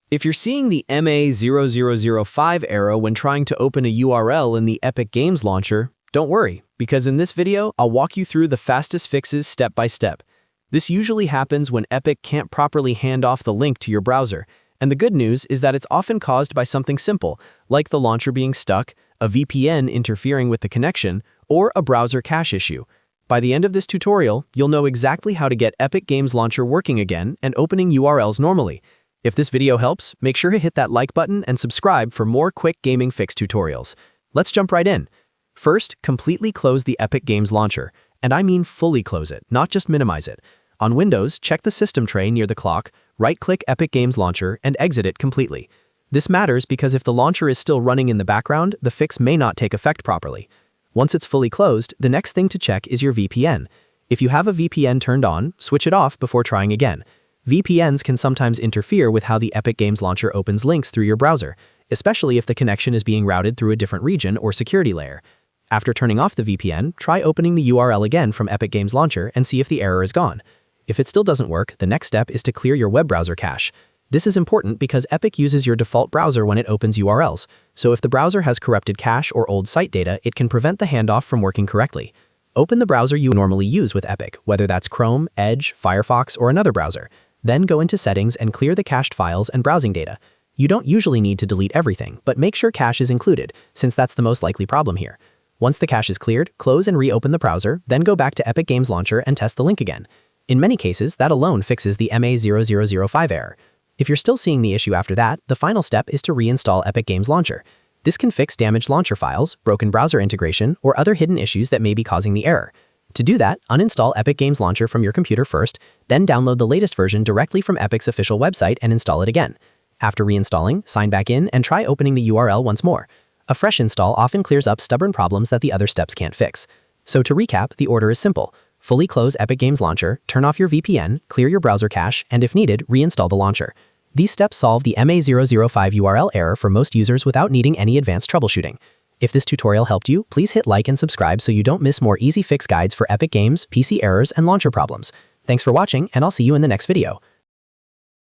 If you're seeing the MA-0005 error when trying to open a URL in the Epic Games Launcher, don't worry, because in this video, I'll walk you through the fastest fixes step by step. This usually happens when Epic can't properly hand off the link to your browser, and the good news is that it's often caused by something simple, like the launcher being stuck, a VPN interfering with the connection, or a browser cache issue. By the end of this tutorial, you'll know exactly how to get Epic Games Launcher working again and opening URLs normally. If this video helps, make sure to hit that like button and subscribe for more quick gaming fix tutorials. Let's jump right in. First, completely close the Epic Games Launcher, and I mean fully close it, not just minimize it. On Windows, check the system tray near the clock, right-click Epic Games Launcher, and exit it completely. This matters because if the launcher is still running in the background, the fix may not take effect properly. Once it's fully closed, the next thing to check is your VPN. If you have a VPN turned on, switch it off before trying again. VPNs can sometimes interfere with how the Epic Games Launcher opens links through your browser, especially if the connection is being routed through a different region or security layer. After turning off the VPN, try opening the URL again from Epic Games Launcher and see if the error is gone. If it still doesn't work, the next step is to clear your web browser cache. This is important because Epic uses your default browser when it opens URLs, so if the browser has corrupted cache or old site data, it can prevent the handoff from working correctly. Open the browser you normally use with Epic, whether that's Chrome, Edge, Firefox, or another browser. Then go into Settings and clear the cached files and browsing data. You don't usually need to delete everything, but make sure cache is included, since that's the most likely problem here. Once the cache is cleared, close and reopen the browser, then go back to Epic Games Launcher and test the link again. In many cases, that alone fixes the MA-0005 error. If you're still seeing the issue after that, the final step is to reinstall Epic Games Launcher. This can fix damaged launcher files, broken browser integration, or other hidden issues that may be causing the error. To do that, uninstall Epic Games Launcher from your computer first, then download the latest version directly from Epic's official website and install it again. After reinstalling, sign back in and try opening the URL once more. A fresh install often clears up stubborn problems that the other steps can't fix. So to recap, the order is simple. Fully close Epic Games Launcher, turn off your VPN, clear your browser cache, and if needed, reinstall the launcher. These steps solve the MA-0005 URL error for most users without needing any advanced troubleshooting. If this tutorial helped you, please hit like and subscribe so you don't miss more easy fix guides for Epic Games, PC errors, and launcher problems. Thanks for watching, and I'll see you in the next video.